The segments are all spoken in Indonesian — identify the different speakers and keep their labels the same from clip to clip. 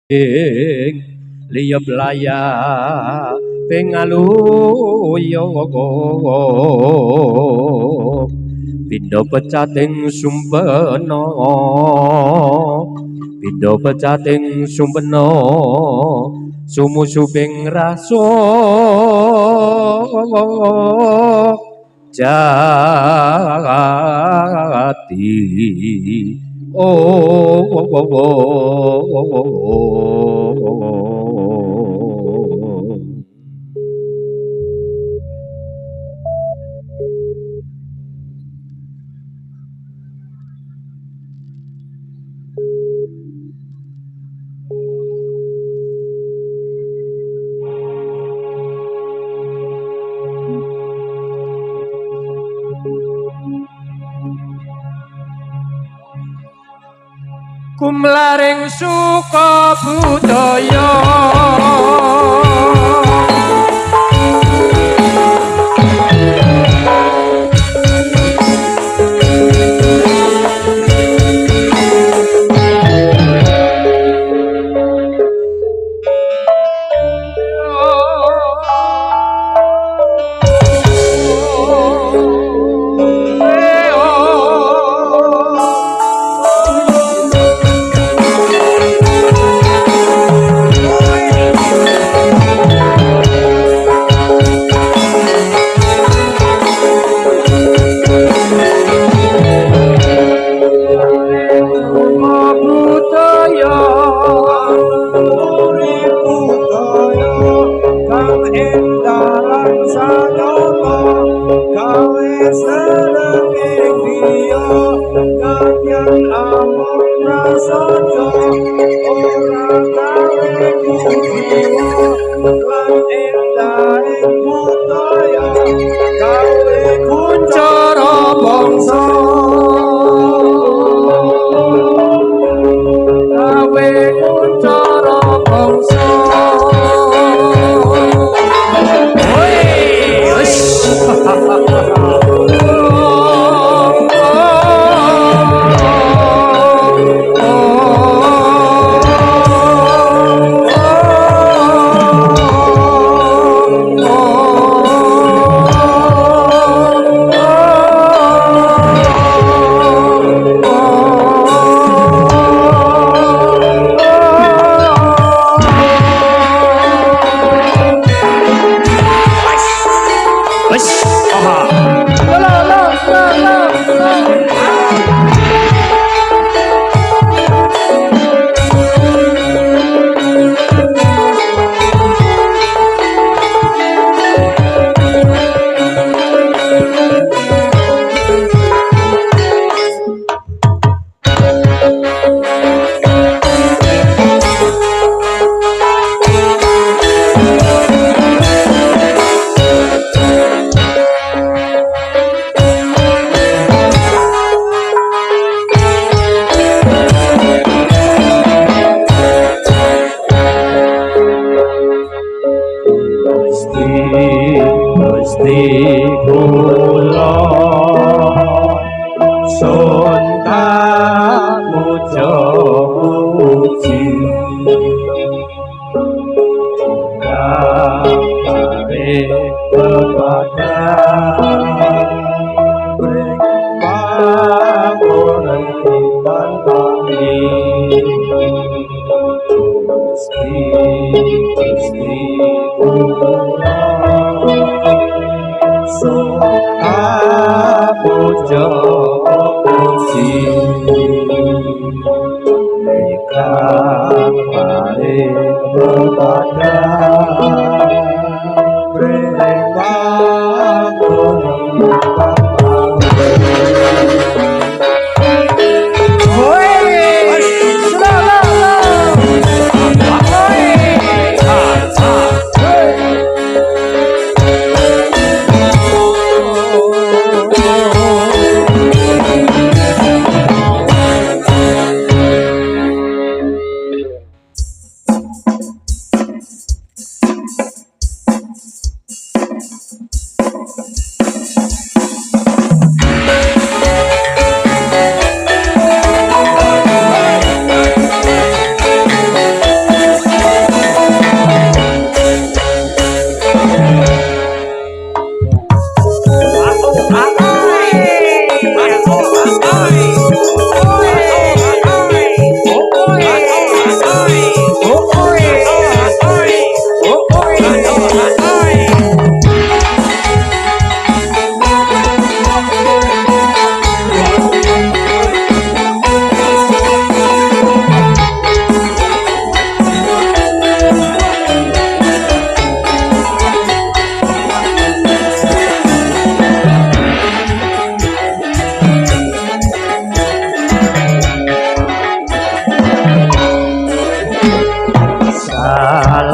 Speaker 1: ing liya playa pengaluya pindha pecating sumpena pindha pecating sumpena sumusuping rasa jati kumlaring suka budaya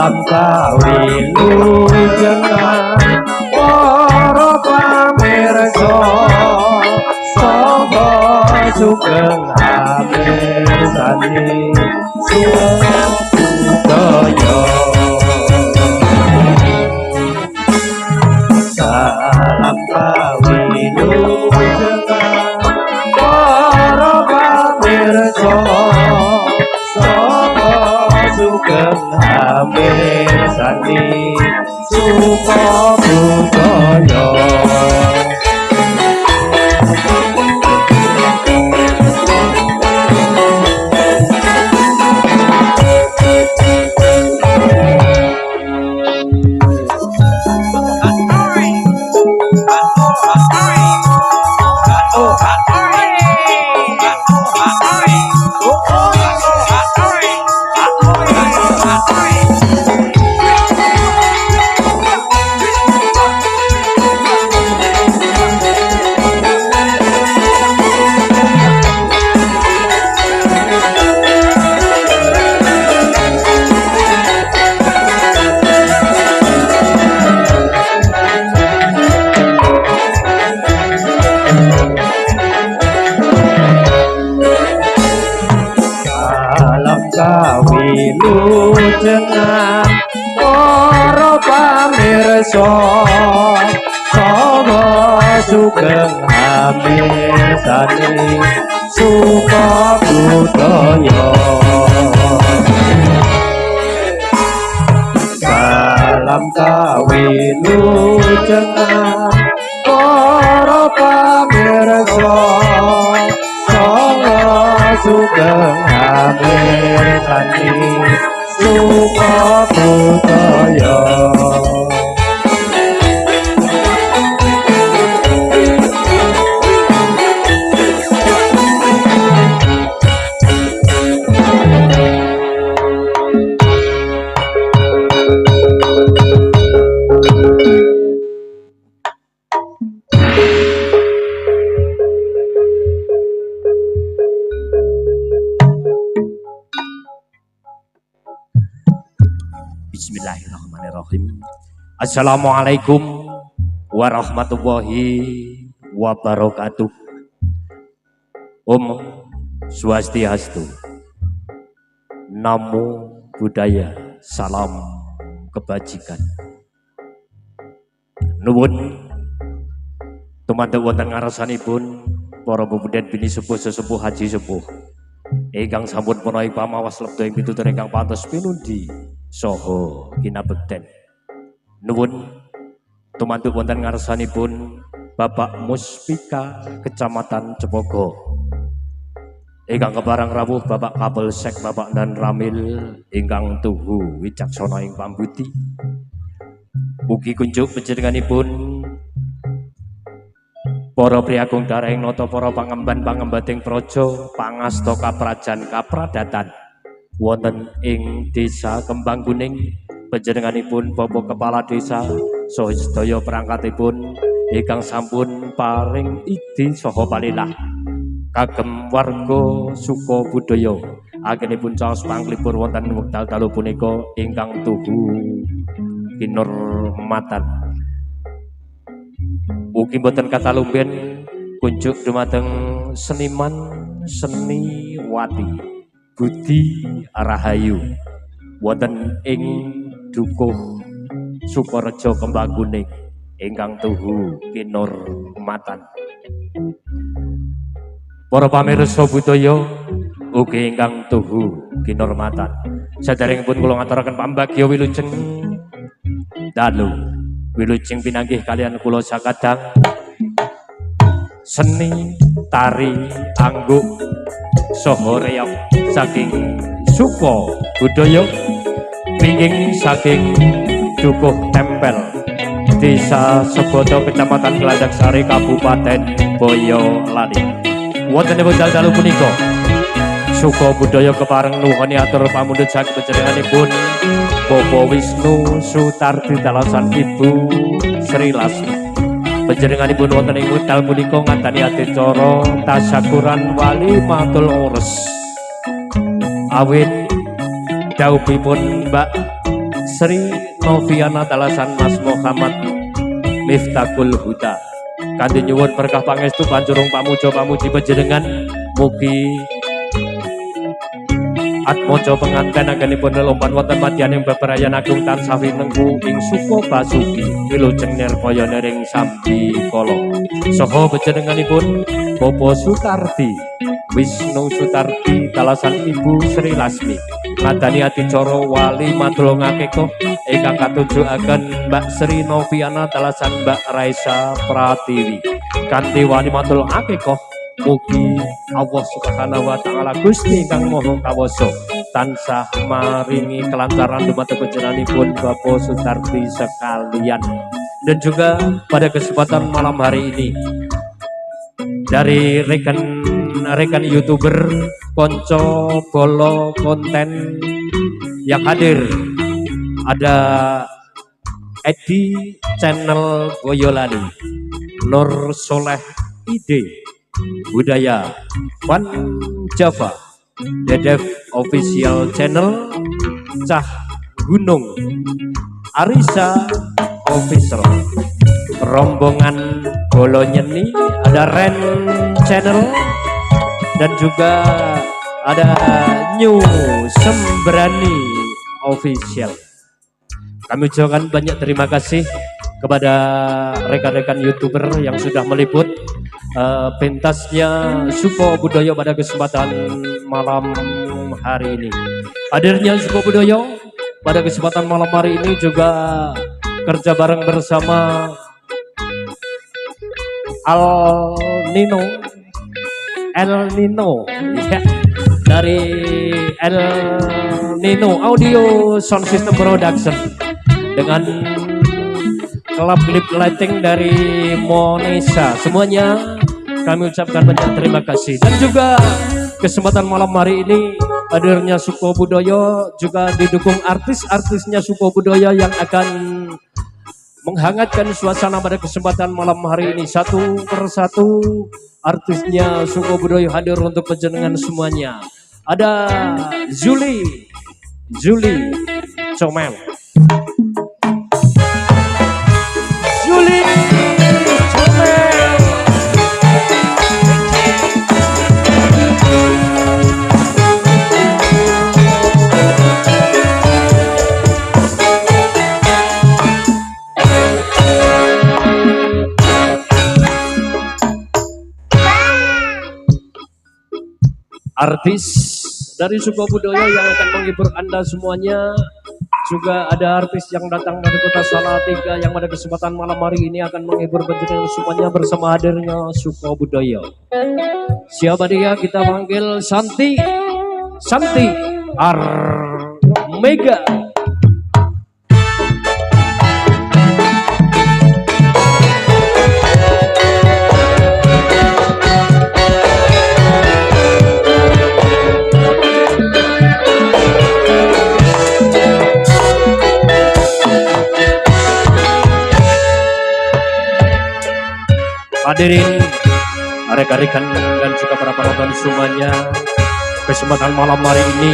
Speaker 1: salam kawilujengan para pamirsa saha sugeng amirsani budaya salam kawilujengan para pamirsa saha sugeng amirsani budaya kawilujengan para pamirsa saha sugeng amirsani budaya salam kawilujengan para pamirsa saha sugeng amirsani budaya Bismillahirrahmanirrahim. Assalamualaikum warahmatullahi wabarakatuh. Om Swastiastu. Namo Buddhaya. Salam kebajikan. Nuwun tumandak wonten ngarsanipun para pemuda bini sepuh sesepuh haji sepuh ingkang sampun menawi pamawas lebda ing pitutur ingkang pantes pinundi saha kinabekten. Nuwun tumantuk wonten ngarsanipun Bapak Muspika Kecamatan Cepogo ingkang keparang rawuh Bapak Kapolsek Bapak Dan Ramil ingkang tuhu wicaksana ing pambudi. Ugi kunjuk panjenenganipun para priagung darahing nata para pangemban-pangembating praja pangasta kaprajan kapradatan wonten ing Desa Kembang Kuning. Panjenenganipun Bapak Kepala Desa saha sedaya perangkatipun ingkang sampun paring idi saha palilah kagem warga suka budaya agenipun caos panglipur wonten wekdal dalu punika ingkang tuhu kinurmatan. Ugi boten katalumben kunjuk dumateng seniman seniwati Budi Rahayu wonten ing Dukuh Sukorejo Kembang Kuning ingkang tuhu kinurmatan. Para pamirsa budaya ugi ingkang tuhu kinurmatan. Saderengipun kula ngaturaken pambagya wilujeng dalu wilujeng pinanggih kalian kula sakadang seni tari angguk saha reog saking suka budaya pinging saking Dukuh Tempel Desa Seboto Kecamatan Glandak Sari Kabupaten Boyolali. Wonten wekdal dalu punika suka budaya kepareng nuhoni atur pamundhut saking panjenenganipun Bapak Wisnu Sutardi dalasan Ibu Sri Lasmi. Panjenenganipun wonten ing wekdal punika ngandhani adicara tasyakuran walimatul urus awit dawuhipun Mbak Sri Noviana Talasan Mas Muhammad Miftahul Huda. Kanthi nyuwun berkah pangestu panjurung pamuja-pamuji panjenengan mugi atmaja penganten anggenipun lelompan wonten madyaning bebrayan agung tansah winengku ing suka basuki wilujeng nirpaya nering sambi kala saha panjenenganipun Bapak Sutardi Wisnu Sutardi Talasan Ibu Sri Lasmi ngadani adicara wali madulungake kok ingkang katujuaken Mbak Sri Noviana Talasan Mbak Raisa Pratiwi kanthi wali madulungake kok mugi Allah Subhanahu wa taala Gusti ingkang Maha Kawasa tansah maringi kelancaran dumateng panjenenganipun Bapak Sutardi sekalian. Dan juga pada kesempatan malam hari ini dari rekan YouTuber konco bolo konten yang hadir ada Edi channel Boyolali, Nur Soleh Ide Budaya, Wan Java, Dedef Official Channel, Cah Gunung, Arisa Official, rombongan Bolo Nyeni, ada Ren Channel, dan juga ada New Sembrani Official. Kami ucapkan banyak terima kasih kepada rekan-rekan YouTuber yang sudah meliput pentasnya Suko Budoyo pada kesempatan malam hari ini. Hadirnya Suko Budoyo pada kesempatan malam hari ini juga kerja bareng bersama El Nino ya, dari El Nino Audio Sound System Production dengan klub lip lighting dari Monesa. Semuanya kami ucapkan banyak terima kasih. Dan juga kesempatan malam hari ini hadirnya Suko Budoyo juga didukung artis-artisnya Suko Budoyo yang akan menghangatkan suasana pada kesempatan malam hari ini. Satu persatu artisnya Suko Budoyo hadir untuk panjenengan semuanya. Ada Zuli Comel, Zuli Comel. Artis dari Suko Budoyo yang akan menghibur Anda semuanya. Juga ada artis yang datang dari kota Salatiga yang pada kesempatan malam hari ini akan menghibur panjenengan semuanya bersama hadirnya Suko Budoyo. Siapa dia? Kita panggil Santi Armega. Hadirin rekan-rekan dan juga para penonton semuanya, kesempatan malam hari ini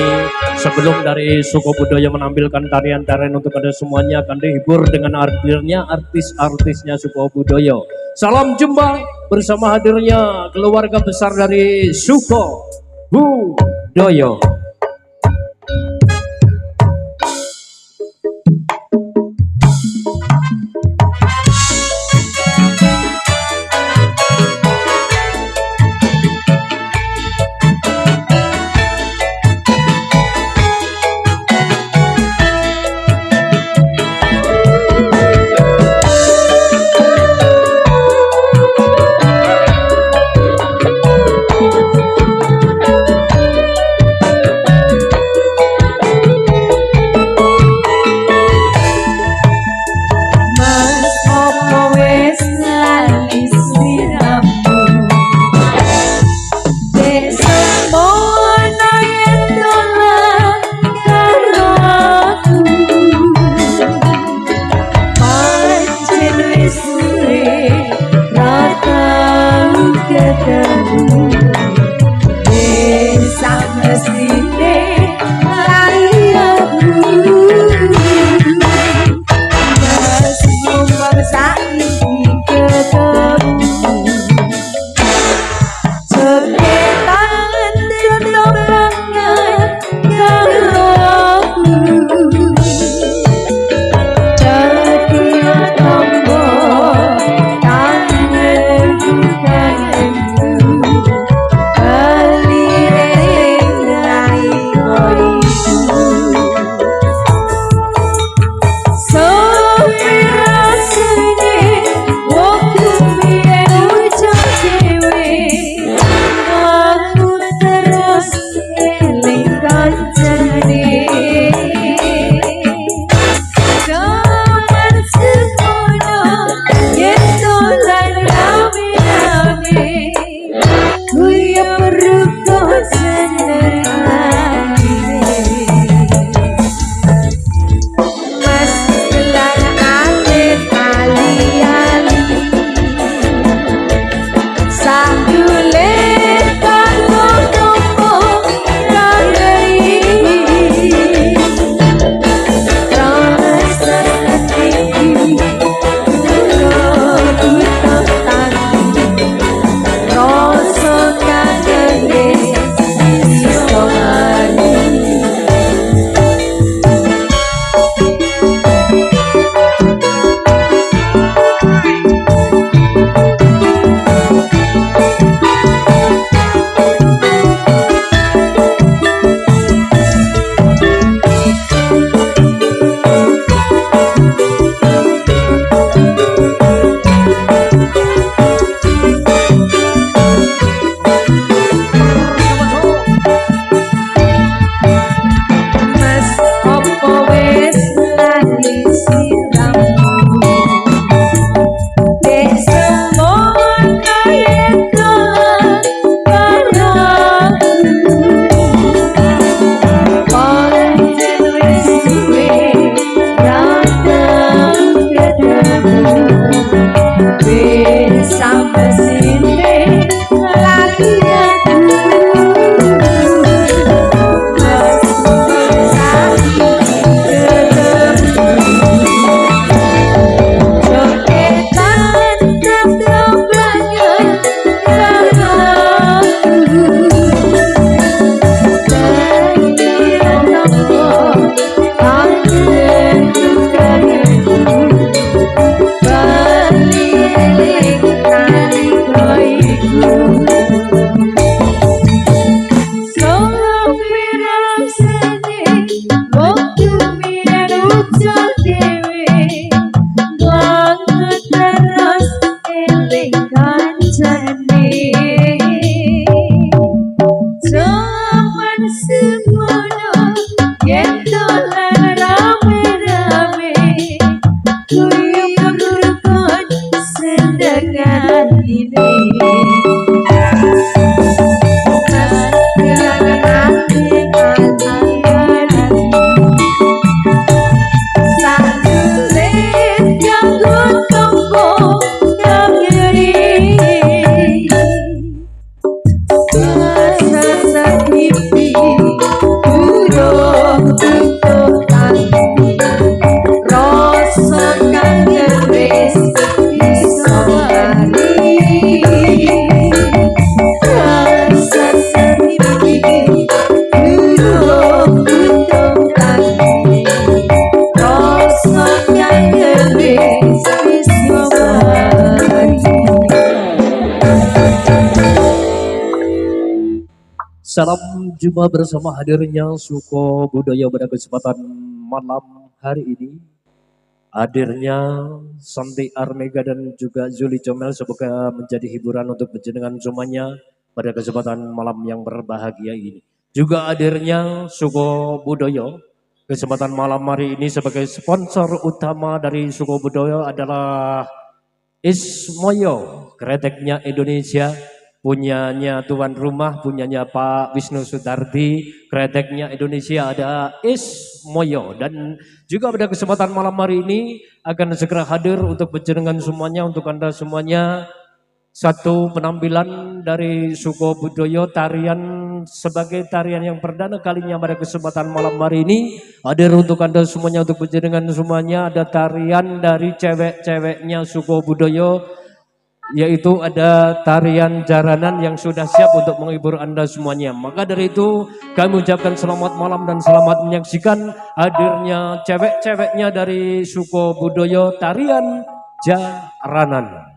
Speaker 1: sebelum dari Suko Budoyo menampilkan tarian-tarian untuk Anda semuanya akan dihibur dengan hadirnya artis-artisnya Suko Budoyo. Salam jumpa bersama hadirnya keluarga besar dari Suko Budoyo. Salam jumpa bersama hadirnya Suko Budaya pada kesempatan malam hari ini. Hadirnya Santi Armega dan juga Zuli Comel semoga menjadi hiburan untuk penjenengan semuanya pada kesempatan malam yang berbahagia ini. Juga hadirnya Suko Budaya kesempatan malam hari ini sebagai sponsor utama dari Suko Budaya adalah Ismoyo, kreteknya Indonesia, punyanya tuan rumah, punyanya Pak Wisnu Sudardi, kreteknya Indonesia ada Ismoyo. Dan juga pada kesempatan malam hari ini akan segera hadir untuk penjenengan semuanya, untuk Anda semuanya, satu penampilan dari Suko Budoyo, tarian sebagai tarian yang perdana kalinya pada kesempatan malam hari ini. Hadir untuk Anda semuanya, untuk penjenengan semuanya, ada tarian dari cewek-ceweknya Suko Budoyo, yaitu ada tarian jaranan yang sudah siap untuk menghibur Anda semuanya. Maka dari itu kami ucapkan selamat malam dan selamat menyaksikan hadirnya cewek-ceweknya dari Suko Budoyo, tarian jaranan.